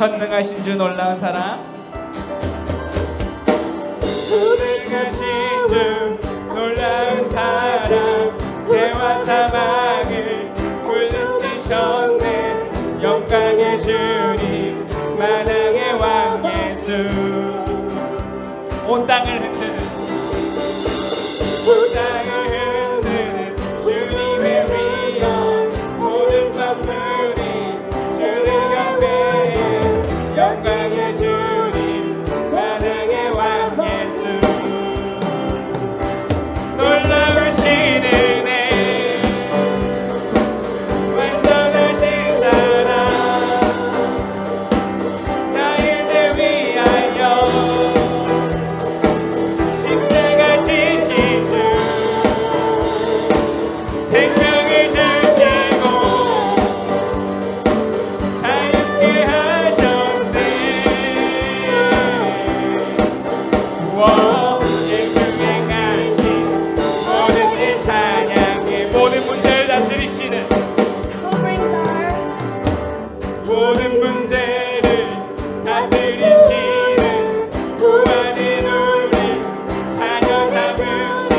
전능하신 주 놀라운 사랑, 전능하신 주 놀라운 사랑, 죄와 사망을 물리치셨네. 영광의 주님, 만왕의 왕 예수. 온 땅을 흔드는 주님의 위엄, 모든 선물이 주를 경배해. 영광의 주님, 만왕의 왕 예수. 놀라우신 은혜, 완전하신 사랑, 나일들 위하여 십자가 지신 주, 생명을 주시고 자유케 하셨네. 예수 행하신 모든 일 찬양해. 모든 문제를 다스리시는, 모든 문제를 다스리시는, 구하는 우리 자녀 삼으신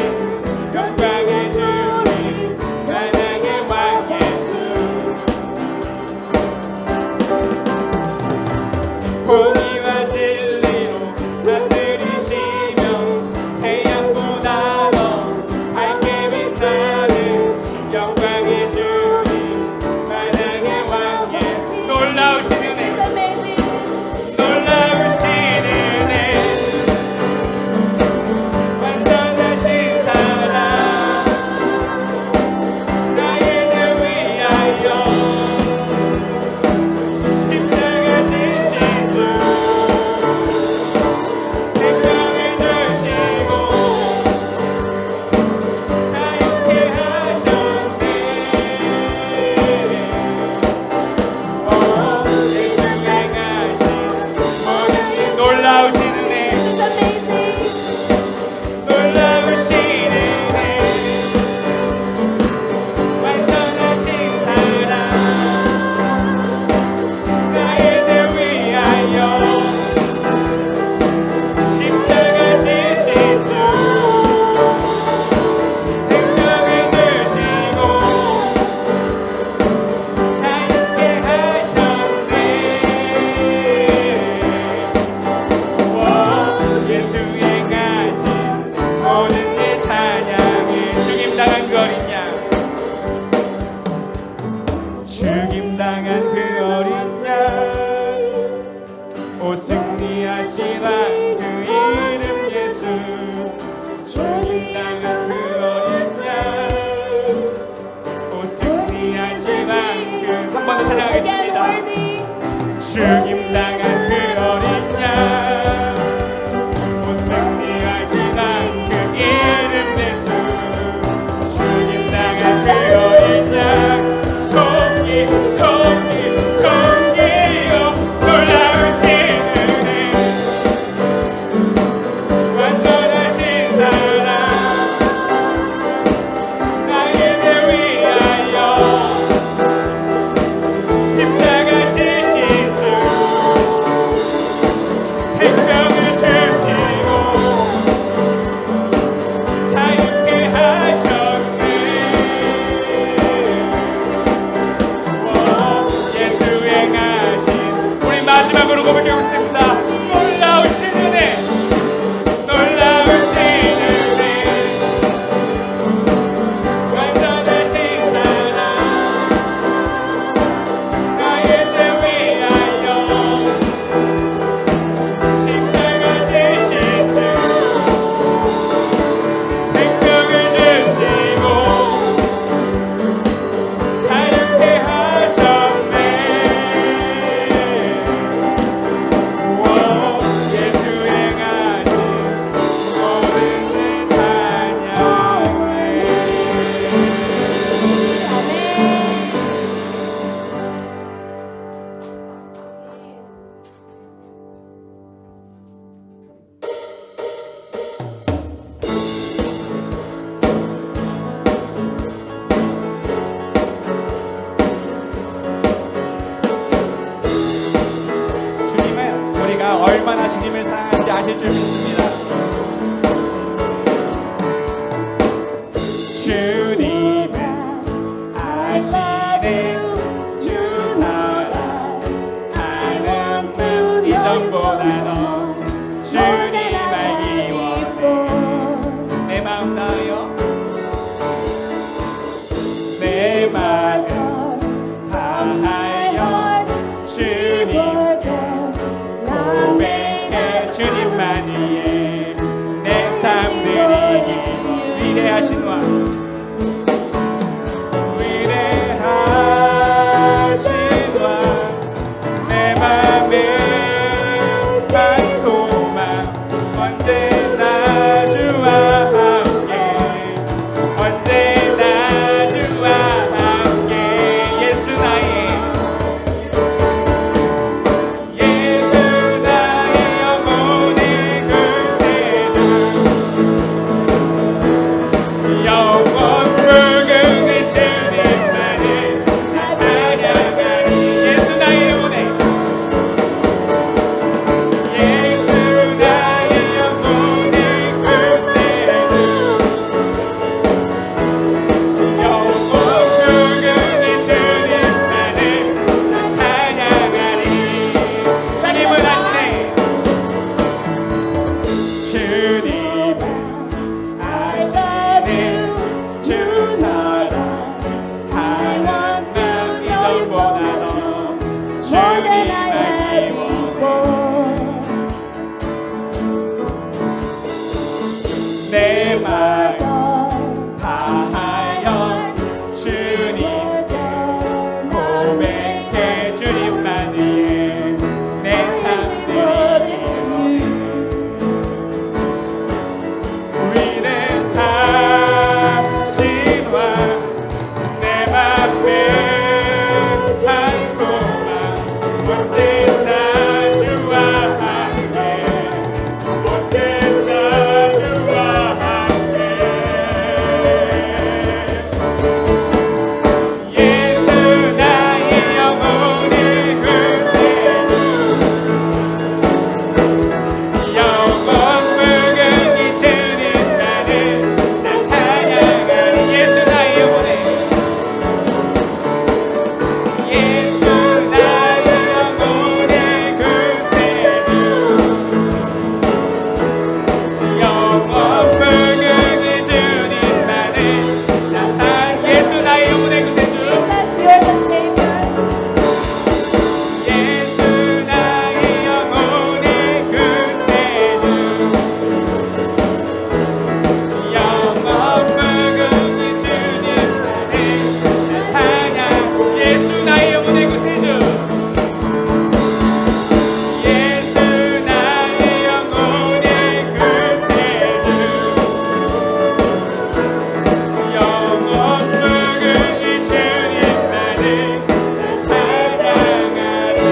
영광의 주님, 만왕의 왕 예수. 공의와 진리로 다스리시며 태양보다 더 밝게 빛나는 영광의 주님, 만왕의 왕 예수. 놀라우신 은혜, 놀라우신 은혜, 완전하신 사랑, 나일들 위하여 십자가 지신 주, 생명을 주시고 자유케 하셨네. 예수 행하신 모든 일, 놀라우신 은혜, 놀라우신 은혜, 완전하신 사랑, 나일들 위하여 십자가 지신 주, 생명을 주시고 자유케 하셨네. 예수 행하신 모든 일 찬양해. 죽임당한 그 어린 양, 죽임당한 그 어린 양, 오 승리하신 왕 그 이름 예수. 죽임당한 그 어린 양, 오 승리하신 왕 그, 한 번 더 찬양하겠습니다. 죽임당한 그 어린 양, 오 승리하신 왕 그 이름 예수. 죽임당한 그 어린 양, 손길 손길 손길로 놀라우신 은혜, 완전하신 사랑, 나일들 위하여 십자가 지신 주, 위대하신 왕 내 맘에 단 소망 언제나 주와 함께 언제나 주와 함께 예수 나의 영혼의 구세주 영원 붉은 주님만을 나 찬양하리 예수 나의 영혼의 내 말 다하여 주님께 고백해 주님만 위해 내 삶 드리기 위대하신 왕 내 맘에 단 소망 언제나 주와 함께 언제나 주와 함께 예수 나의 영혼의 구세주 영원 붉은 이 주님만을 나 찬양하리 예수 나의 영혼의 예수 나의 영혼의 구세주 영원 붉은 이 주님만을 나 찬양 예수 나의 영혼의 구세주 예수 나의 영혼의 구세주 영원 붉은 이 주님만을 나 찬양 예수 나의 영혼의 구세주 예수 나의 영혼의 구세주 영원 붉은 이 주님만을 나 찬양하리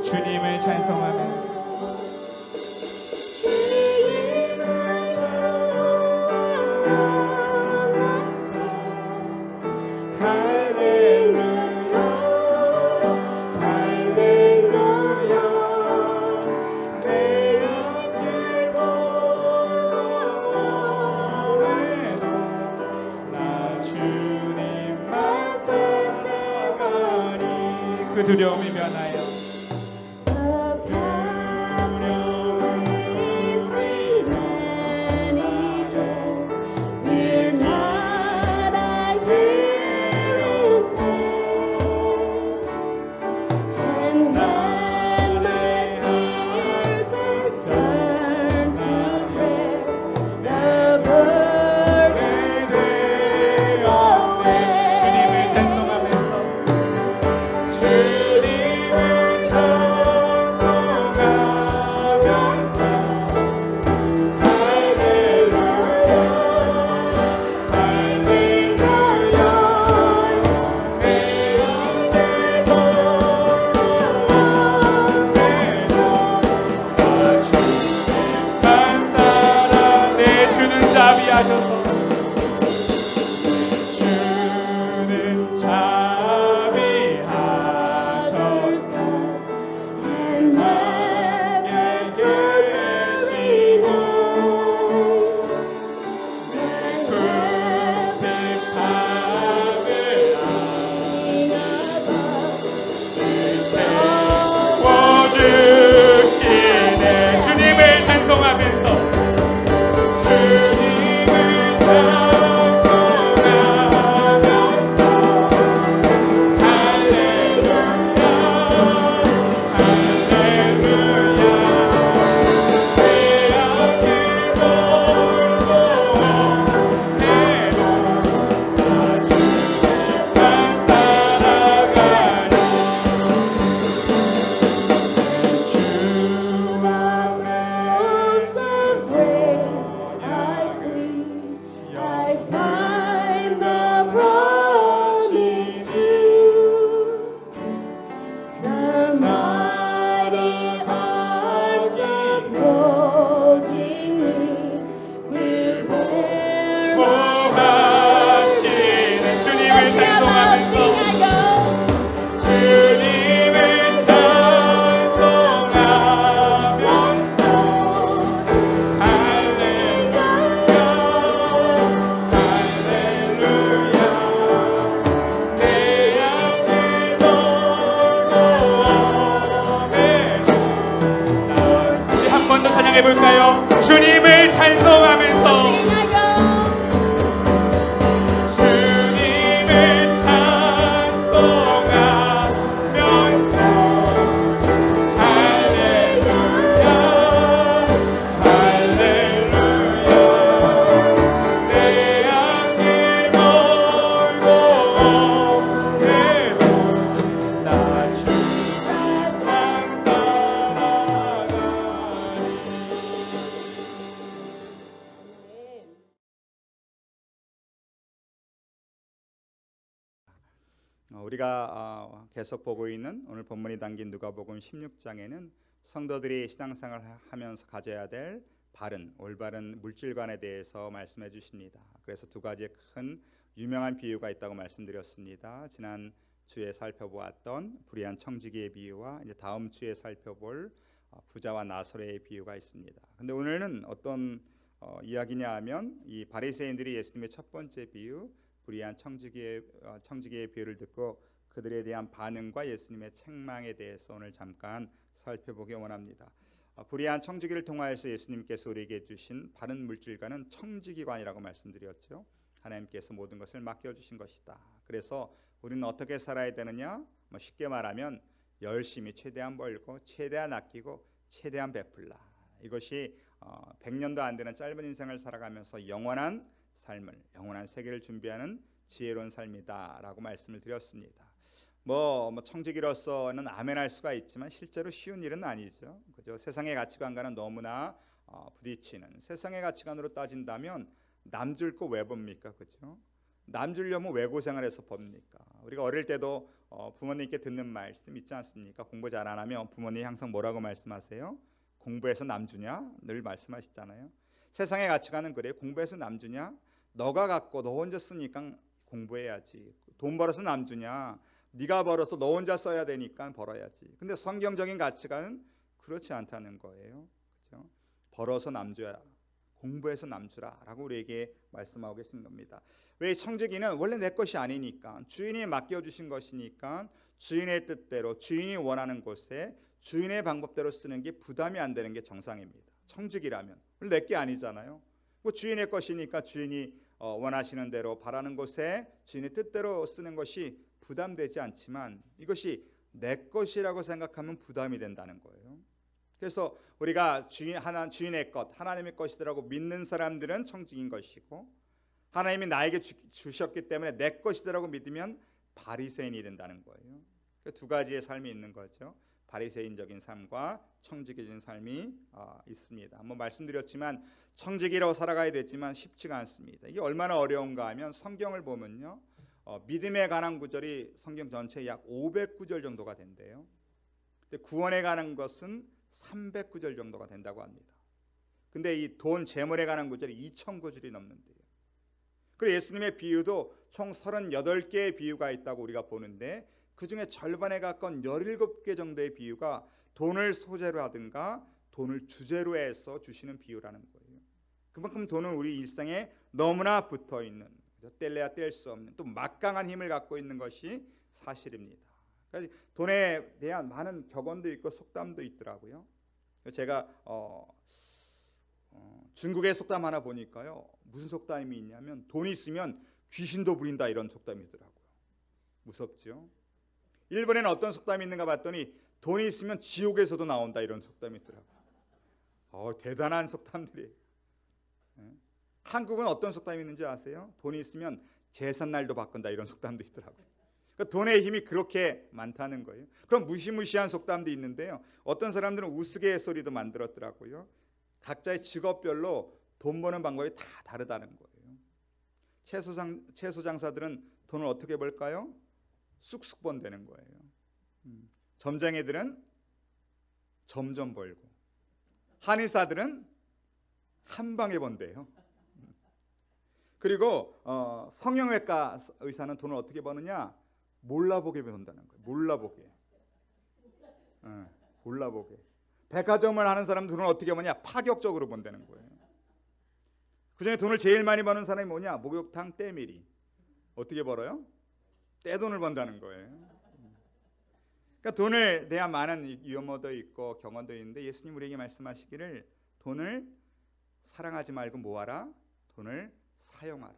주님을 찬송하며 그 두려움이 변하여 주님을 찬송하면서 주님을 우리가 계속 보고 있는 오늘 본문이 담긴 누가복음 16장에는 성도들이 신앙생활을 하면서 가져야 될 바른 올바른 물질관에 대해서 말씀해 주십니다. 그래서 두 가지의 큰 유명한 비유가 있다고 말씀드렸습니다. 지난 주에 살펴보았던 불의한 청지기의 비유와 이제 다음 주에 살펴볼 부자와 나사로의 비유가 있습니다. 근데 오늘은 어떤 이야기냐 하면 이 바리새인들이 예수님의 첫 번째 비유 불의한 청지기의 비유를 듣고 그들에 대한 반응과 예수님의 책망에 대해서 오늘 잠깐 살펴보기 원합니다. 불의한 청지기를 통하여서 예수님께서 우리에게 주신 바른 물질관은 청지기관이라고 말씀드렸죠. 하나님께서 모든 것을 맡겨주신 것이다. 그래서 우리는 어떻게 살아야 되느냐? 쉽게 말하면 열심히 최대한 벌고 최대한 아끼고 최대한 베풀라. 이것이 100년도 안 되는 짧은 인생을 살아가면서 영원한 삶을, 영원한 세계를 준비하는 지혜로운 삶이다라고 말씀을 드렸습니다. 청지기로서는 아멘할 수가 있지만 실제로 쉬운 일은 아니죠. 그죠? 세상의 가치관과는 너무나 부딪히는, 세상의 가치관으로 따진다면 남 줄 거 왜 봅니까? 그죠? 남 주려면 왜 고생을 해서 법니까? 우리가 어릴 때도 부모님께 듣는 말씀 있지 않습니까? 공부 잘 안 하면 부모님이 항상 뭐라고 말씀하세요? 공부해서 남 주냐? 늘 말씀하시잖아요. 세상의 가치관은 그래요. 공부해서 남 주냐? 너가 갖고 너 혼자 쓰니까 공부해야지. 돈 벌어서 남 주냐? 네가 벌어서 너 혼자 써야 되니까 벌어야지. 근데 성경적인 가치관은 그렇지 않다는 거예요. 그렇죠? 벌어서 남 줘야, 공부해서 남 주라라고 우리에게 말씀하고 계신 겁니다. 왜 청지기는 원래 내 것이 아니니까 주인이 맡겨주신 것이니까 주인의 뜻대로 주인이 원하는 곳에 주인의 방법대로 쓰는 게 부담이 안 되는 게 정상입니다. 청지기라면 원래 내 게 아니잖아요. 주인의 것이니까 주인이 원하시는 대로 바라는 곳에 주인의 뜻대로 쓰는 것이 부담되지 않지만 이것이 내 것이라고 생각하면 부담이 된다는 거예요. 그래서 우리가 주인의 것, 하나님의 것이라고 믿는 사람들은 청지기인 것이고, 하나님이 나에게 주셨기 때문에 내 것이라고 믿으면 바리새인이 된다는 거예요. 두 가지의 삶이 있는 거죠. 바리새인적인 삶과 청지기적인 삶이 있습니다. 한번 말씀드렸지만 청지기로 살아가야 되지만 쉽지가 않습니다. 이게 얼마나 어려운가 하면 성경을 보면요, 믿음에 관한 구절이 성경 전체에 약 500구절 정도가 된대요. 근데 구원에 관한 것은 300구절 정도가 된다고 합니다. 근데 이 돈, 재물에 관한 구절이 2000구절이 넘는데요. 그리고 예수님의 비유도 총 38개의 비유가 있다고 우리가 보는데 그 중에 절반에 가까운 17개 정도의 비유가 돈을 소재로 하든가 돈을 주제로 해서 주시는 비유라는 거예요. 그만큼 돈은 우리 일상에 너무나 붙어있는, 뗄래야 뗄 수 없는, 또 막강한 힘을 갖고 있는 것이 사실입니다. 그러니까 돈에 대한 많은 격언도 있고 속담도 있더라고요. 제가 중국의 속담 하나 보니까요, 무슨 속담이 있냐면 돈이 있으면 귀신도 부린다 이런 속담이 있더라고요. 무섭죠? 일본에는 어떤 속담이 있는가 봤더니 돈이 있으면 지옥에서도 나온다 이런 속담이 있더라고요. 대단한 속담들이. 한국은 어떤 속담이 있는지 아세요? 돈이 있으면 제삿날도 바꾼다 이런 속담도 있더라고요. 그러니까 돈의 힘이 그렇게 많다는 거예요. 그럼 무시무시한 속담도 있는데요, 어떤 사람들은 우스갯소리도 만들었더라고요. 각자의 직업별로 돈 버는 방법이 다 다르다는 거예요. 채소 장사들은 돈을 어떻게 벌까요? 쑥쑥 번다는 거예요. 점쟁이들은 점점 벌고, 한의사들은 한 방에 번대요. 그리고 성형외과 의사는 돈을 어떻게 버느냐? 몰라보게 번다는 거예요. 몰라보게. 백화점을 하는 사람은 돈을 어떻게 버냐? 파격적으로 번다는 거예요. 그중에 돈을 제일 많이 버는 사람이 뭐냐? 목욕탕 때밀이. 어떻게 벌어요? 떼돈을 번다는 거예요. 그러니까 돈에 대한 많은 유머도 있고 경험도 있는데 예수님 우리에게 말씀하시기를 돈을 사랑하지 말고 뭐하라? 돈을 사용하라.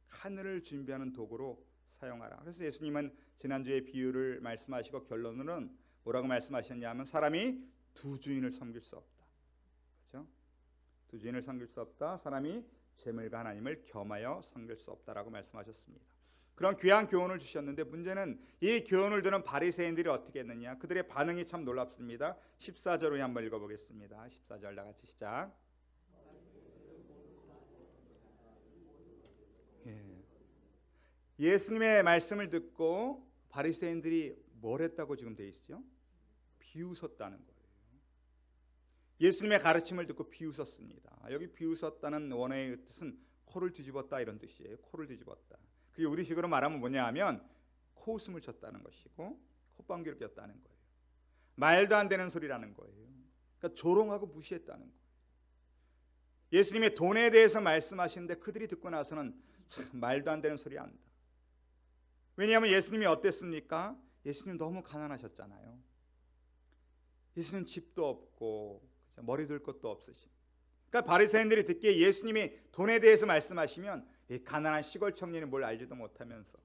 하늘을 준비하는 도구로 사용하라. 그래서 예수님은 지난주에 비유를 말씀하시고 결론으로는 뭐라고 말씀하셨냐면 사람이 두 주인을 섬길 수 없다. 그렇죠? 두 주인을 섬길 수 없다. 사람이 재물과 하나님을 겸하여 섬길 수 없다라고 말씀하셨습니다. 그런 귀한 교훈을 주셨는데 문제는 이 교훈을 들은 바리새인들이 어떻게 했느냐? 그들의 반응이 참 놀랍습니다. 14절을 한번 읽어보겠습니다. 14절 다 같이 시작. 예수님의 말씀을 듣고 바리새인들이 뭘 했다고 지금 돼 있죠? 비웃었다는 거예요. 예수님의 가르침을 듣고 비웃었습니다. 여기 비웃었다는 원어의 뜻은 코를 뒤집었다 이런 뜻이에요. 코를 뒤집었다. 그게 우리식으로 말하면 뭐냐 하면 코웃음을 쳤다는 것이고 콧방귀를 꼈다는 거예요. 말도 안 되는 소리라는 거예요. 그러니까 조롱하고 무시했다는 거예요. 예수님의 돈에 대해서 말씀하시는데 그들이 듣고 나서는 참 말도 안 되는 소리 한다. 왜냐하면 예수님이 어땠습니까? 예수님 너무 가난하셨잖아요. 예수님 집도 없고 머리 둘 것도 없으신. 그러니까 바리새인들이 듣기에 예수님이 돈에 대해서 말씀하시면 이 가난한 시골 청년이 뭘 알지도 못하면서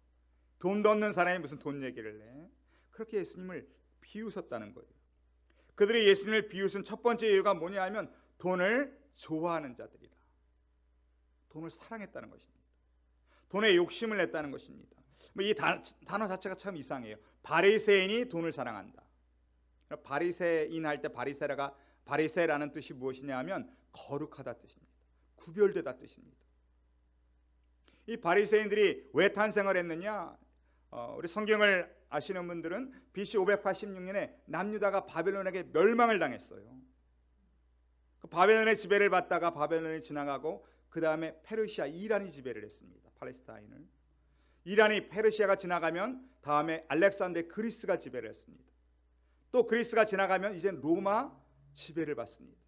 돈도 없는 사람이 무슨 돈 얘기를 해. 그렇게 예수님을 비웃었다는 거예요. 그들이 예수님을 비웃은 첫 번째 이유가 뭐냐 하면 돈을 좋아하는 자들이라. 돈을 사랑했다는 것입니다. 돈에 욕심을 냈다는 것입니다. 이 단어 자체가 참 이상해요. 바리새인이 돈을 사랑한다. 바리새인 할 때 바리새라는 뜻이 무엇이냐 하면 거룩하다 뜻입니다. 구별되다 뜻입니다. 이 바리새인들이 왜 탄생을 했느냐? 우리 성경을 아시는 분들은 BC 586년에 남유다가 바벨론에게 멸망을 당했어요. 그 바벨론의 지배를 받다가 바벨론이 지나가고 그 다음에 페르시아, 이란이 지배를 했습니다. 팔레스타인을. 이란이 페르시아가 지나가면 다음에 알렉산더의 그리스가 지배를 했습니다. 또 그리스가 지나가면 이제 로마 지배를 받습니다.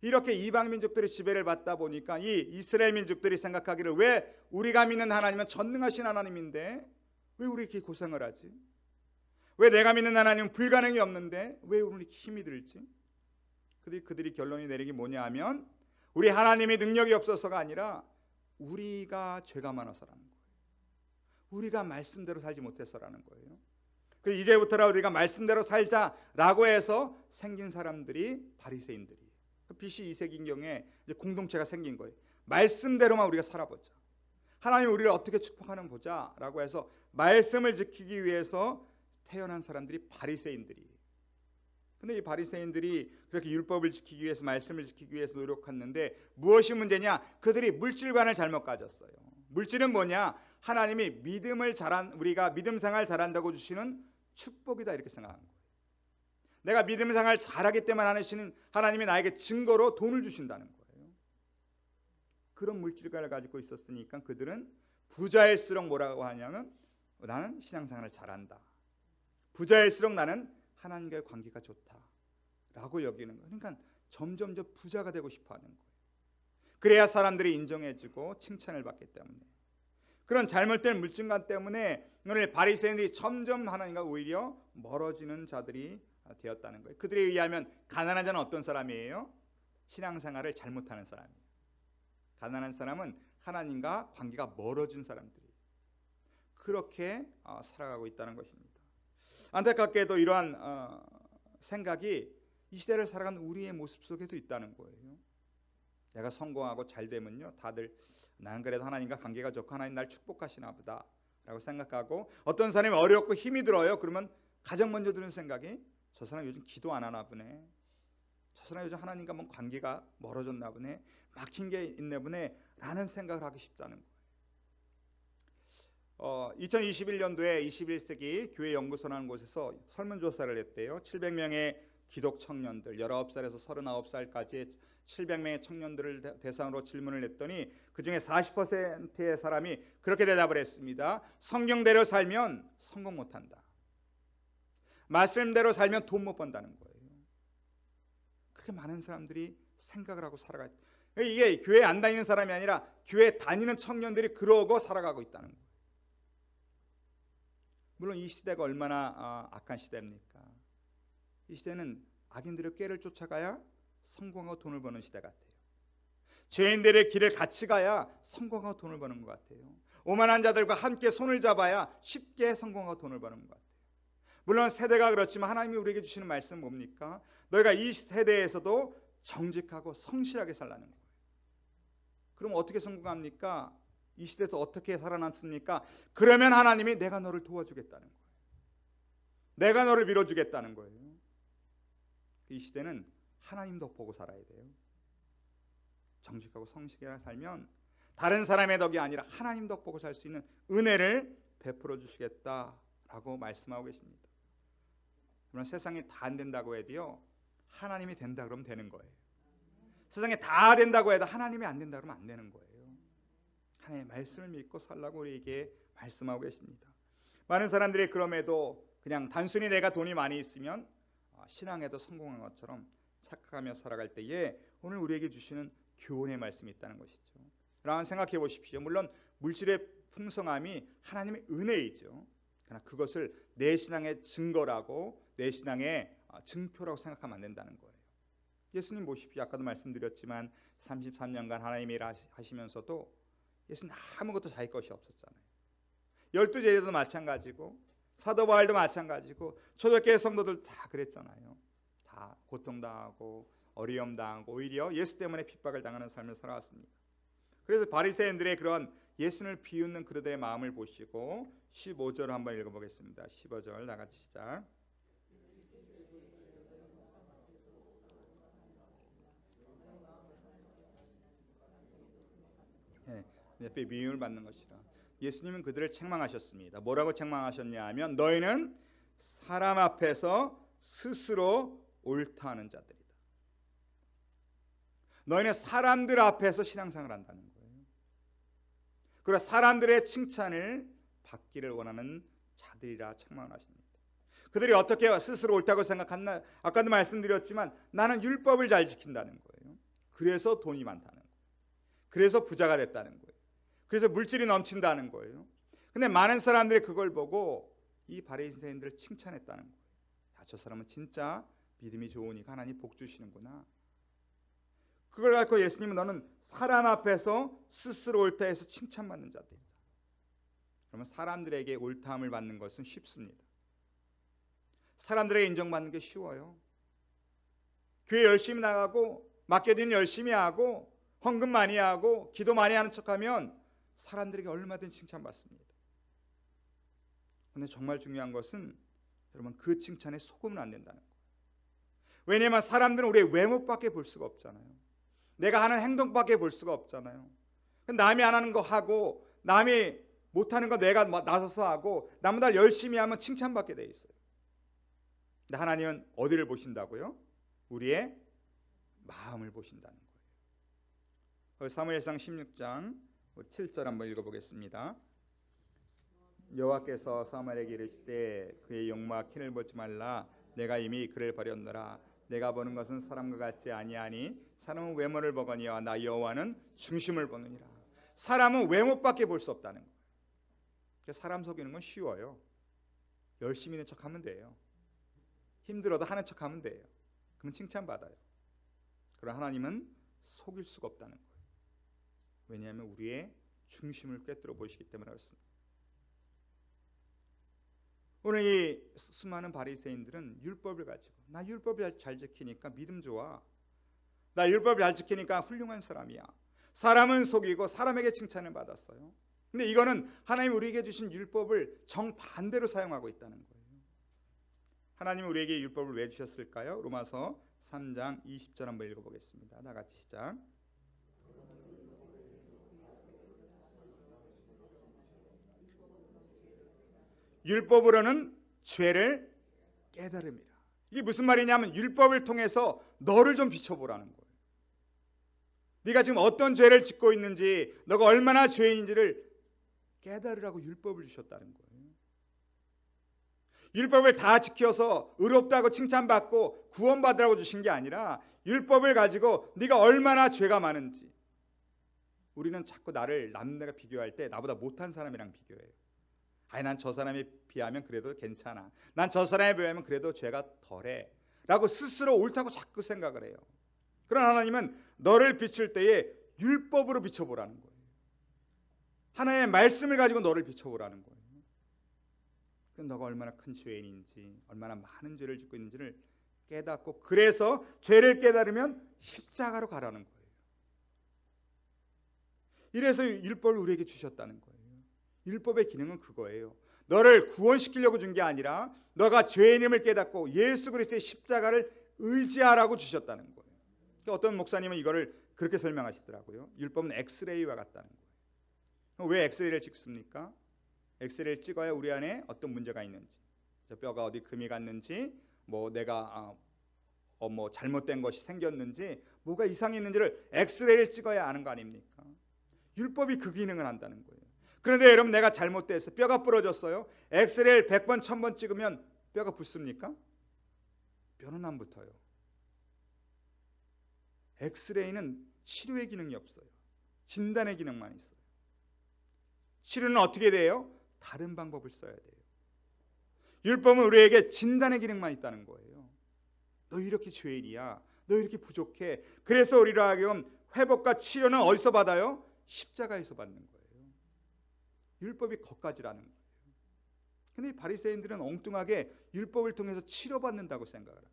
이렇게 이방 민족들이 지배를 받다 보니까 이 이스라엘 민족들이 생각하기를 왜 우리가 믿는 하나님은 전능하신 하나님인데 왜 우리 이렇게 고생을 하지? 왜 내가 믿는 하나님은 불가능이 없는데 왜 우리 힘이 들지? 그들이 결론이 내리기 뭐냐 하면 우리 하나님이 능력이 없어서가 아니라 우리가 죄가 많아서라는 거예요. 우리가 말씀대로 살지 못해서라는 거예요. 그래서 이제부터라 우리가 말씀대로 살자라고 해서 생긴 사람들이 바리새인들이에요. BC 2세기경에 이제 공동체가 생긴 거예요. 말씀대로만 우리가 살아보자. 하나님 우리를 어떻게 축복하는 보자라고 해서 말씀을 지키기 위해서 태어난 사람들이 바리새인들이에요. 근데 이 바리새인들이 그렇게 율법을 지키기 위해서 말씀을 지키기 위해서 노력했는데 무엇이 문제냐? 그들이 물질관을 잘못 가졌어요. 물질은 뭐냐? 하나님이 우리가 믿음 생활 잘한다고 주시는 축복이다 이렇게 생각한 거예요. 내가 믿음 생활 잘하기 때문에 하나님이 나에게 증거로 돈을 주신다는 거예요. 그런 물질관을 가지고 있었으니까 그들은 부자일수록 뭐라고 하냐면 나는 신앙생활을 잘한다. 부자일수록 나는 하나님과의 관계가 좋다라고 여기는 거예요. 그러니까 점점 더 부자가 되고 싶어하는 거예요. 그래야 사람들이 인정해주고 칭찬을 받기 때문에. 그런 잘못된 물질관 때문에 오늘 바리새인들이 점점 하나님과 오히려 멀어지는 자들이 되었다는 거예요. 그들에 의하면 가난한 자는 어떤 사람이에요? 신앙생활을 잘못하는 사람이에요. 가난한 사람은 하나님과 관계가 멀어진 사람들이에요. 그렇게 살아가고 있다는 것입니다. 안타깝게도 이러한 생각이 이 시대를 살아가는 우리의 모습 속에도 있다는 거예요. 내가 성공하고 잘 되면요 다들 나는 그래도 하나님과 관계가 좋고 하나님 날 축복하시나 보다 라고 생각하고 어떤 사람이 어렵고 힘이 들어요. 그러면 가장 먼저 드는 생각이 저 사람 요즘 기도 안 하나 보네. 저 사람 요즘 하나님과 뭔 관계가 멀어졌나 보네. 막힌 게 있네 보네 라는 생각을 하기 쉽다는 거예요. 2021년도에 21세기 교회 연구소라는 곳에서 설문조사를 했대요. 700명의 기독 청년들 19살에서 39살까지 700명의 청년들을 대상으로 질문을 했더니 그중에 40%의 사람이 그렇게 대답을 했습니다. 성경대로 살면 성공 못한다. 말씀대로 살면 돈 못 번다는 거예요. 그렇게 많은 사람들이 생각을 하고 살아가요. 이게 교회 안 다니는 사람이 아니라 교회 다니는 청년들이 그러고 살아가고 있다는 거예요. 물론 이 시대가 얼마나 악한 시대입니까? 이 시대는 악인들의 꾀를 쫓아가야 성공하고 돈을 버는 시대 같아요. 죄인들의 길을 같이 가야 성공하고 돈을 버는 것 같아요. 오만한 자들과 함께 손을 잡아야 쉽게 성공하고 돈을 버는 것 같아요. 물론 세대가 그렇지만 하나님이 우리에게 주시는 말씀은 뭡니까? 너희가 이 세대에서도 정직하고 성실하게 살라는 거예요. 그럼 어떻게 성공합니까? 이 시대에서 어떻게 살아남습니까? 그러면 하나님이 내가 너를 도와주겠다는 거예요. 내가 너를 밀어주겠다는 거예요. 이 시대는 하나님 덕 보고 살아야 돼요. 정직하고 성실하게 살면 다른 사람의 덕이 아니라 하나님 덕 보고 살 수 있는 은혜를 베풀어 주시겠다라고 말씀하고 계십니다. 그러나 세상에 다 안 된다고 해도요, 하나님이 된다 그러면 되는 거예요. 세상에 다 된다고 해도 하나님이 안 된다 그러면 안 되는 거예요. 하나님의 말씀을 믿고 살라고 우리에게 말씀하고 계십니다. 많은 사람들이 그럼에도 그냥 단순히 내가 돈이 많이 있으면 신앙에도 성공한 것처럼 착각하며 살아갈 때에 오늘 우리에게 주시는 교훈의 말씀이 있다는 것이죠. 여러분 생각해 보십시오. 물론 물질의 풍성함이 하나님의 은혜이죠. 그러나 그것을 내 신앙의 증거라고, 내 신앙의 증표라고 생각하면 안 된다는 거예요. 예수님 보십시오. 아까도 말씀드렸지만 33년간 하나님 일 하시면서도 예수님 아무것도 자기 것이 없었잖아요. 12제자도 마찬가지고 사도 바울도 마찬가지고 초대교회 성도들 다 그랬잖아요. 다 고통당하고 어려움당하고 오히려 예수 때문에 핍박을 당하는 삶을 살아왔습니다. 그래서 바리새인들의 그런 예수님을 비웃는 그들의 마음을 보시고 15절을 한번 읽어보겠습니다. 15절 나같이 시작. 옆에 미움을 받는 것이라. 예수님은 그들을 책망하셨습니다. 뭐라고 책망하셨냐 하면 너희는 사람 앞에서 스스로 옳다 하는 자들이다. 너희는 사람들 앞에서 신앙생활을 한다는 거예요. 그리고 사람들의 칭찬을 받기를 원하는 자들이라 책망을 하십니다. 그들이 어떻게 스스로 옳다고 생각했나? 아까도 말씀드렸지만 나는 율법을 잘 지킨다는 거예요. 그래서 돈이 많다는 거예요. 그래서 부자가 됐다는 거예요. 그래서 물질이 넘친다는 거예요. 근데 많은 사람들이 그걸 보고 이 바리새인들을 칭찬했다는 거예요. 야, 저 사람은 진짜 믿음이 좋으니까 하나님 복 주시는구나. 그걸 갖고 예수님은 너는 사람 앞에서 스스로 옳다 해서 칭찬받는 자들이다. 그러면 사람들에게 옳다함을 받는 것은 쉽습니다. 사람들에게 인정받는 게 쉬워요. 교회 열심히 나가고 맡겨진 열심히 하고 헌금 많이 하고 기도 많이 하는 척하면 사람들에게 얼마든지 칭찬받습니다. 그런데 정말 중요한 것은 여러분 그 칭찬에 속으면 안 된다는 거예요. 왜냐하면 사람들은 우리의 외모밖에 볼 수가 없잖아요. 내가 하는 행동밖에 볼 수가 없잖아요. 남이 안 하는 거 하고 남이 못하는 거 내가 나서서 하고 남보다 열심히 하면 칭찬받게 돼 있어요. 근데 하나님은 어디를 보신다고요? 우리의 마음을 보신다는 거예요. 사무엘상 16장 7절 한번 읽어보겠습니다. 여호와께서 사무엘에게 이르시되 그의 용모와 키를 보지 말라. 내가 이미 그를 버렸노라. 내가 보는 것은 사람과 같지 아니하니 사람은 외모를 보거니와 나 여호와는 중심을 보느니라. 사람은 외모밖에 볼 수 없다는 거예요. 사람 속이는 건 쉬워요. 열심히 있는 척하면 돼요. 힘들어도 하는 척하면 돼요. 그러면 칭찬받아요. 그러나 하나님은 속일 수가 없다는 거예요. 왜냐하면 우리의 중심을 꿰뚫어 보시기 때문에 그렇습니다. 오늘 이 수많은 바리새인들은 율법을 가지고 나 율법을 잘 지키니까 믿음 좋아. 나 율법을 잘 지키니까 훌륭한 사람이야. 사람은 속이고 사람에게 칭찬을 받았어요. 근데 이거는 하나님 우리에게 주신 율법을 정반대로 사용하고 있다는 거예요. 하나님은 우리에게 율법을 왜 주셨을까요? 로마서 3장 20절 한번 읽어보겠습니다. 다 같이 시작. 율법으로는 죄를 깨달음이라. 이게 무슨 말이냐면 율법을 통해서 너를 좀 비춰보라는 거예요. 네가 지금 어떤 죄를 짓고 있는지, 너가 얼마나 죄인인지를 깨달으라고 율법을 주셨다는 거예요. 율법을 다 지켜서 의롭다고 칭찬받고 구원받으라고 주신 게 아니라 율법을 가지고 네가 얼마나 죄가 많은지. 우리는 자꾸 나를 남들과 비교할 때 나보다 못한 사람이랑 비교해요. 아니 난 저 사람에 비하면 그래도 괜찮아. 난 저 사람에 비하면 그래도 죄가 덜해. 라고 스스로 옳다고 자꾸 생각을 해요. 그러나 하나님은 너를 비출 때에 율법으로 비춰보라는 거예요. 하나님의 말씀을 가지고 너를 비춰보라는 거예요. 너가 얼마나 큰 죄인인지, 얼마나 많은 죄를 짓고 있는지를 깨닫고, 그래서 죄를 깨달으면 십자가로 가라는 거예요. 이래서 율법을 우리에게 주셨다는 거예요. 율법의 기능은 그거예요. 너를 구원시키려고 준 게 아니라 너가 죄인임을 깨닫고 예수 그리스도의 십자가를 의지하라고 주셨다는 거예요. 어떤 목사님은 이거를 그렇게 설명하시더라고요. 율법은 엑스레이와 같다는 거예요. 왜 엑스레이를 찍습니까? 엑스레이를 찍어야 우리 안에 어떤 문제가 있는지, 뼈가 어디 금이 갔는지, 뭐 내가 뭐 잘못된 것이 생겼는지, 뭐가 이상이 있는지를 엑스레이를 찍어야 아는 거 아닙니까? 율법이 그 기능을 한다는 거예요. 그런데 여러분, 내가 잘못돼서 뼈가 부러졌어요. 엑스레이를 100번 1000번 찍으면 뼈가 붙습니까? 뼈는 안 붙어요. 엑스레이는 치료의 기능이 없어요. 진단의 기능만 있어요. 치료는 어떻게 돼요? 다른 방법을 써야 돼요. 율법은 우리에게 진단의 기능만 있다는 거예요. 너 이렇게 죄인이야. 너 이렇게 부족해. 그래서 우리로 하여금 회복과 치료는 어디서 받아요? 십자가에서 받는 거예요. 율법이 거까지라는 거예요. 근데 이 바리새인들은 엉뚱하게 율법을 통해서 치료받는다고 생각을 해요.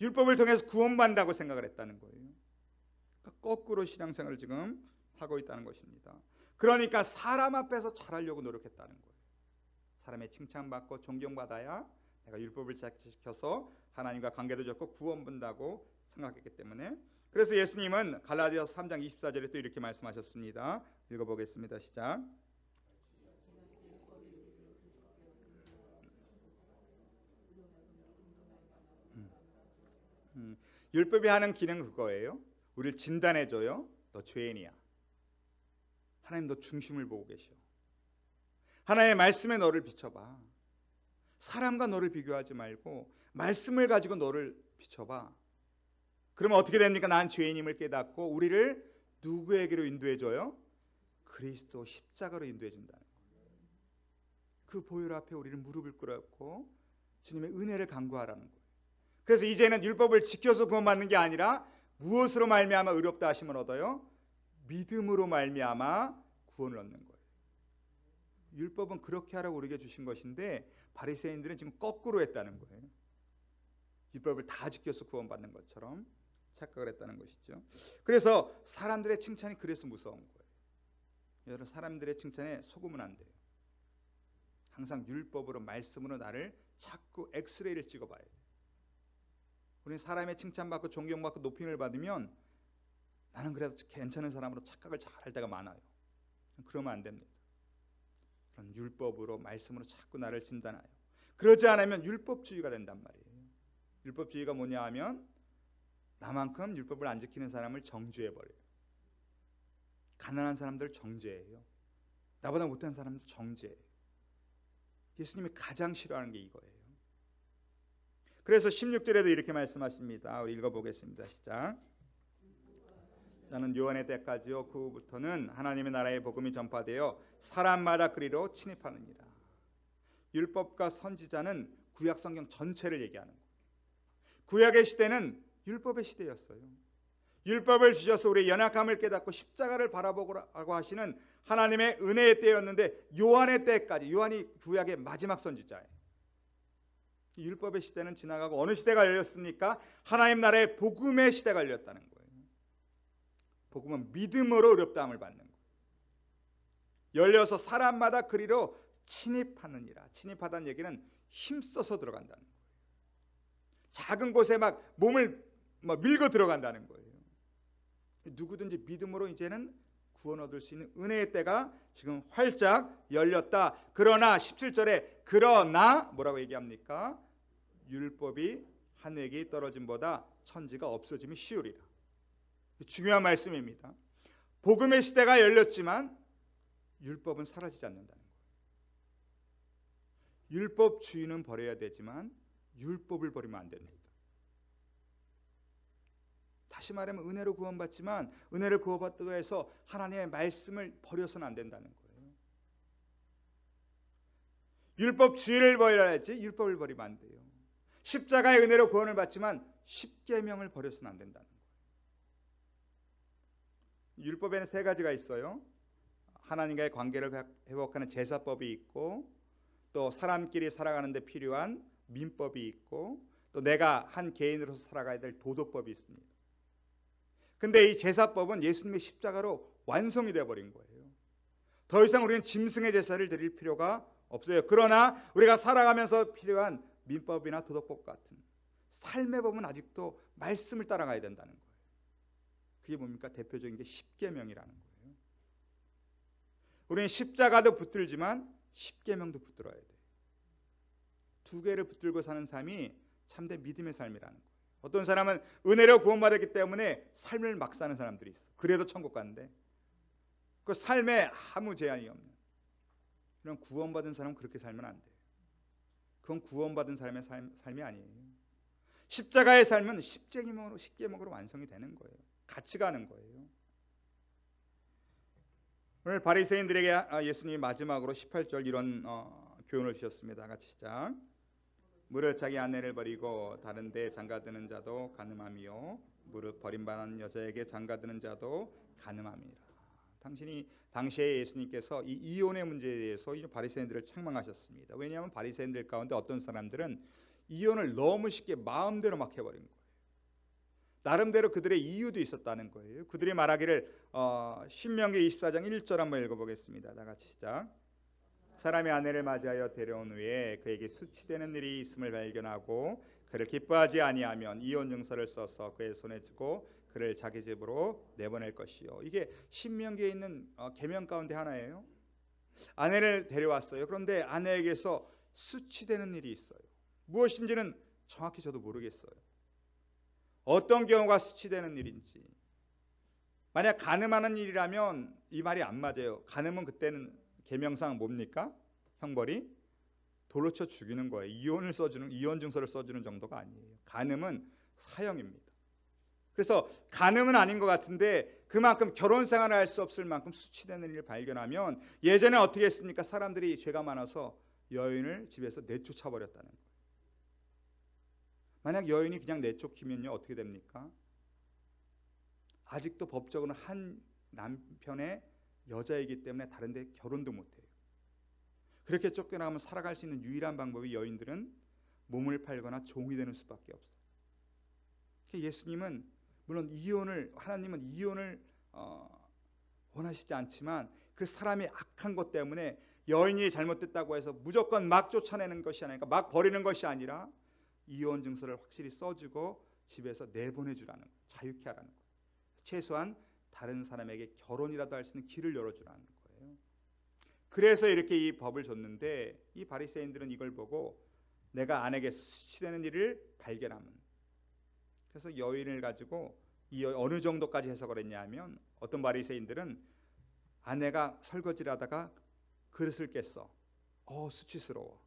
율법을 통해서 구원받는다고 생각을 했다는 거예요. 그러니까 거꾸로 신앙생활을 지금 하고 있다는 것입니다. 그러니까 사람 앞에서 잘하려고 노력했다는 거예요. 사람의 칭찬받고 존경받아야 내가 율법을 지켜서 하나님과 관계도 좋고 구원받는다고 생각했기 때문에, 그래서 예수님은 갈라디아서 3장 24절에 또 이렇게 말씀하셨습니다. 읽어보겠습니다. 시작. 율법이 하는 기능은 그거예요. 우리를 진단해줘요. 너 죄인이야. 하나님, 너 중심을 보고 계셔. 하나님의 말씀에 너를 비춰봐. 사람과 너를 비교하지 말고 말씀을 가지고 너를 비춰봐. 그러면 어떻게 됩니까? 난 죄인임을 깨닫고 우리를 누구에게로 인도해줘요? 그리스도 십자가로 인도해준다는 거예요. 그 보혈 앞에 우리를 무릎을 꿇었고 주님의 은혜를 간구하라는 거예요. 그래서 이제는 율법을 지켜서 구원받는 게 아니라 무엇으로 말미암아 의롭다 하심을 얻어요? 믿음으로 말미암아 구원을 얻는 거예요. 율법은 그렇게 하라고 우리에게 주신 것인데 바리새인들은 지금 거꾸로 했다는 거예요. 율법을 다 지켜서 구원받는 것처럼 착각을 했다는 것이죠. 그래서 사람들의 칭찬이 그래서 무서운 거예요. 여러분, 사람들의 칭찬에 속으면 안 돼요. 항상 율법으로, 말씀으로 나를 자꾸 엑스레이를 찍어봐야 돼요. 우리는 사람의 칭찬받고 존경받고 높임을 받으면 나는 그래도 괜찮은 사람으로 착각을 잘 할 때가 많아요. 그러면 안 됩니다. 그런 율법으로, 말씀으로 자꾸 나를 진단하여, 그러지 않으면 율법주의가 된단 말이에요. 율법주의가 뭐냐 하면 나만큼 율법을 안 지키는 사람을 정죄해버려요. 가난한 사람들 정죄해요. 나보다 못한 사람들 정죄해요. 예수님이 가장 싫어하는 게 이거예요. 그래서 16절에도 이렇게 말씀하십니다. 우리 읽어보겠습니다. 시작. 나는 요한의 때까지요, 그 후부터는 하나님의 나라의 복음이 전파되어 사람마다 그리로 침입하느니라. 율법과 선지자는 구약 성경 전체를 얘기하는 거예요. 구약의 시대는 율법의 시대였어요. 율법을 주셔서 우리의 연약함을 깨닫고 십자가를 바라보라고 하시는 하나님의 은혜의 때였는데, 요한의 때까지, 요한이 구약의 마지막 선지자예요. 율법의 시대는 지나가고 어느 시대가 열렸습니까? 하나님 나라의 복음의 시대가 열렸다는 거예요. 복음은 믿음으로 의롭다함을 받는 거예요. 열려서 사람마다 그리로 침입하느니라. 침입하다는 얘기는 힘써서 들어간다는 거예요. 작은 곳에 막 몸을 밀고 들어간다는 거예요. 누구든지 믿음으로 이제는 구원 얻을 수 있는 은혜의 때가 지금 활짝 열렸다. 그러나 17절에 그러나 뭐라고 얘기합니까? 율법이 한 획이 떨어짐보다 천지가 없어짐이 쉬우리라. 중요한 말씀입니다. 복음의 시대가 열렸지만 율법은 사라지지 않는다는 거예요. 율법주의는 버려야 되지만 율법을 버리면 안 됩니다. 다시 말하면 은혜로 구원받지만 은혜를 구원받다고 해서 하나님의 말씀을 버려서는 안 된다는 거예요. 율법주의를 버려야지 율법을 버리면 안 돼요. 십자가의 은혜로 구원을 받지만 십계명을 버려서는 안 된다는 거예요. 율법에는 세 가지가 있어요. 하나님과의 관계를 회복하는 제사법이 있고, 또 사람끼리 살아가는 데 필요한 민법이 있고, 또 내가 한 개인으로서 살아가야 될 도덕법이 있습니다. 근데 이 제사법은 예수님의 십자가로 완성이 되어버린 거예요. 더 이상 우리는 짐승의 제사를 드릴 필요가 없어요. 그러나 우리가 살아가면서 필요한 민법이나 도덕법 같은 삶의 법은 아직도 말씀을 따라가야 된다는 거예요. 그게 뭡니까? 대표적인 게 십계명이라는 거예요. 우리는 십자가도 붙들지만 십계명도 붙들어야 돼. 두 개를 붙들고 사는 삶이 참된 믿음의 삶이라는 거예요. 어떤 사람은 은혜로 구원받았기 때문에 삶을 막 사는 사람들이 있어. 그래도 천국 간대. 그 삶에 아무 제한이 없는 그런 구원받은 사람은 그렇게 살면 안 돼. 그건 구원받은 사람의 삶이 아니에요. 십자가의 삶은 십계명으로 완성이 되는 거예요. 같이 가는 거예요. 오늘 바리새인들에게 예수님이 마지막으로 18절 이런 교훈을 주셨습니다. 같이 시작. 무릇 자기 아내를 버리고 다른 데 장가드는 자도 간음함이요 무릇 버림받은 여자에게 장가드는 자도 간음함이라. 당시에 예수님께서 이 이혼의 문제에 대해서 이 바리새인들을 책망하셨습니다. 왜냐하면 바리새인들 가운데 어떤 사람들은 이혼을 너무 쉽게 마음대로 막 해버린 거예요. 나름대로 그들의 이유도 있었다는 거예요. 그들이 말하기를 신명기 24장 1절 한번 읽어보겠습니다. 다 같이 시작. 사람이 아내를 맞이하여 데려온 후에 그에게 수치되는 일이 있음을 발견하고 그를 기뻐하지 아니하면 이혼 증서를 써서 그의 손에 쥐고 그를 자기 집으로 내보낼 것이요. 이게 신명기에 있는 계명 가운데 하나예요. 아내를 데려왔어요. 그런데 아내에게서 수치되는 일이 있어요. 무엇인지는 정확히 저도 모르겠어요. 어떤 경우가 수치되는 일인지. 만약 간음하는 일이라면 이 말이 안 맞아요. 간음은 그때는 계명상 뭡니까? 형벌이 돌로 쳐 죽이는 거예요. 이혼 증서를 써주는 정도가 아니에요. 간음은 사형입니다. 그래서 간음은 아닌 것 같은데 그만큼 결혼 생활을 할 수 없을 만큼 수치되는 일을 발견하면 예전에 어떻게 했습니까? 사람들이 죄가 많아서 여인을 집에서 내쫓아 버렸다는 거예요. 만약 여인이 그냥 내쫓기면요 어떻게 됩니까? 아직도 법적으로는 한 남편의 여자이기 때문에 다른 데 결혼도 못해요. 그렇게 쫓겨나가면 살아갈 수 있는 유일한 방법이 여인들은 몸을 팔거나 종이 되는 수밖에 없어요. 예수님은 물론 하나님은 이혼을 원하시지 않지만 그 사람이 악한 것 때문에 여인이 잘못됐다고 해서 무조건 막 쫓아내는 것이 아니라 막 버리는 것이 아니라 이혼 증서를 확실히 써주고 집에서 내보내주라는 거예요. 자유케 하라는 거예요. 최소한 다른 사람에게 결혼이라도 할 수 있는 길을 열어주라는 거예요. 그래서 이렇게 이 법을 줬는데 이 바리새인들은 이걸 보고 내가 아내에게서 수치되는 일을 발견하면 그래서 여인을 가지고 어느 정도까지 해석을 했냐면 어떤 바리새인들은 아내가 설거지를 하다가 그릇을 깼어. 수치스러워.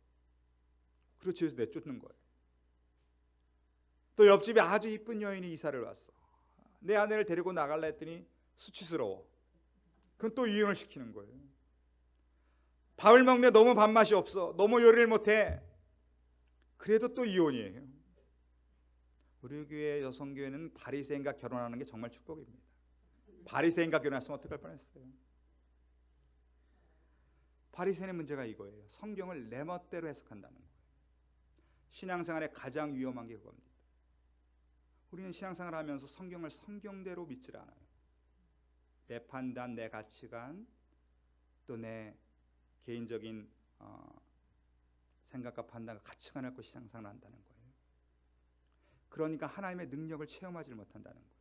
그리고 집에서 내쫓는 거예요. 또 옆집에 아주 이쁜 여인이 이사를 왔어. 내 아내를 데리고 나갈라 했더니 수치스러워. 그럼 또 이혼을 시키는 거예요. 밥을 먹는데 너무 밥맛이 없어. 너무 요리를 못해. 그래도 또 이혼이에요. 우리 교회 여성교회는 바리새인과 결혼하는 게 정말 축복입니다. 바리새인과 결혼했으면 어떡할 뻔했어요. 바리새인의 문제가 이거예요. 성경을 내 멋대로 해석한다는 거예요. 신앙생활의 가장 위험한 게 그겁니다. 우리는 신앙생활을 하면서 성경을 성경대로 믿질 않아요. 내 판단, 내 가치관, 또 내 개인적인 생각과 판단과 가치관을 갖고 신앙생활을 한다는 거예요. 그러니까 하나님의 능력을 체험하지 못한다는 거예요.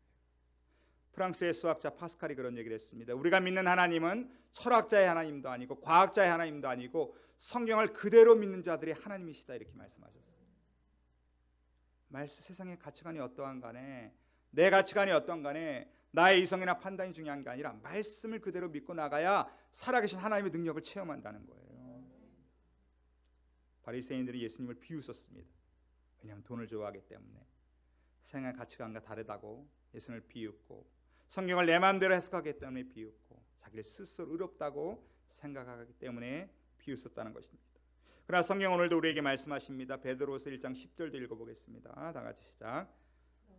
프랑스의 수학자 파스칼이 그런 얘기를 했습니다. 우리가 믿는 하나님은 철학자의 하나님도 아니고 과학자의 하나님도 아니고 성경을 그대로 믿는 자들의 하나님이시다 이렇게 말씀하셨어요. 세상의 가치관이 어떠한 간에 내 가치관이 어떠한 간에 나의 이성이나 판단이 중요한 게 아니라 말씀을 그대로 믿고 나가야 살아계신 하나님의 능력을 체험한다는 거예요. 바리새인들이 예수님을 비웃었습니다. 왜냐하면 돈을 좋아하기 때문에 생활 가치관과 다르다고 예수님을 비웃고 성경을 내 마음대로 해석하기 때문에 비웃고 자기를 스스로 의롭다고 생각하기 때문에 비웃었다는 것입니다. 그러나 성경 오늘도 우리에게 말씀하십니다. 베드로서 1장 10절도 읽어보겠습니다. 다 같이 시작.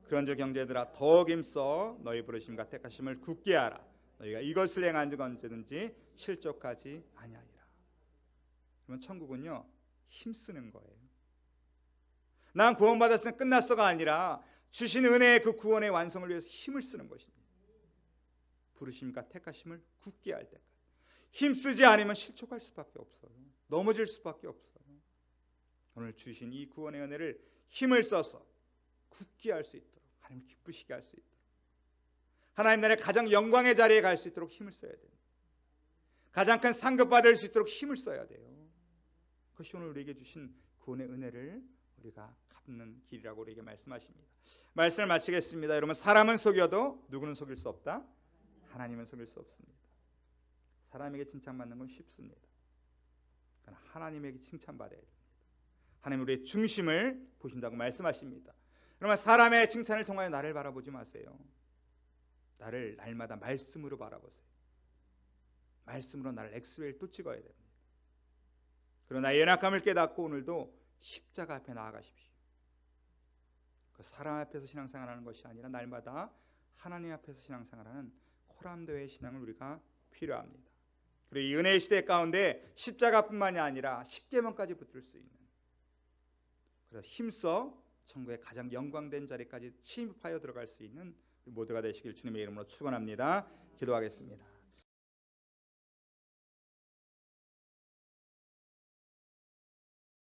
그런즉 형제들아 더욱 힘써 너희 부르심과 택하심을 굳게 하라. 너희가 이것을 행한 즉 언제든지 실족하지 아니하리라. 그러면 천국은요 힘쓰는 거예요. 난 구원받았으면 끝났어가 아니라 주신 은혜의 그 구원의 완성을 위해서 힘을 쓰는 것입니다. 부르심과 택하심을 굳게 할 때까지. 힘쓰지 않으면 실족할 수밖에 없어요. 넘어질 수밖에 없어요. 오늘 주신 이 구원의 은혜를 힘을 써서 굳게 할 수 있도록 하나님을 기쁘시게 할 수 있도록 하나님 나라의 가장 영광의 자리에 갈 수 있도록 힘을 써야 됩니다. 가장 큰 상급 받을 수 있도록 힘을 써야 돼요. 그것이 오늘 우리에게 주신 구원의 은혜를 우리가 갚는 길이라고 우리에게 말씀하십니다. 말씀을 마치겠습니다. 여러분, 사람은 속여도 누구는 속일 수 없다? 하나님은 속일 수 없습니다. 사람에게 칭찬받는 건 쉽습니다. 그러나 하나님에게 칭찬받아야 됩니다. 하나님 우리의 중심을 보신다고 말씀하십니다. 그러면 사람의 칭찬을 통하여 나를 바라보지 마세요. 나를 날마다 말씀으로 바라보세요. 말씀으로 나를 엑스레이를 또 찍어야 됩니다. 그러나 연약함을 깨닫고 오늘도 십자가 앞에 나아가십시오. 그 사람 앞에서 신앙생활하는 것이 아니라 날마다 하나님 앞에서 신앙생활하는 코람도의 신앙을 우리가 필요합니다. 그리고 이 은혜의 시대 가운데 십자가뿐만이 아니라 십계명까지 붙들 수 있는, 그래서 힘써 천국의 가장 영광된 자리까지 침입하여 들어갈 수 있는 모두가 되시길 주님의 이름으로 축원합니다. 기도하겠습니다.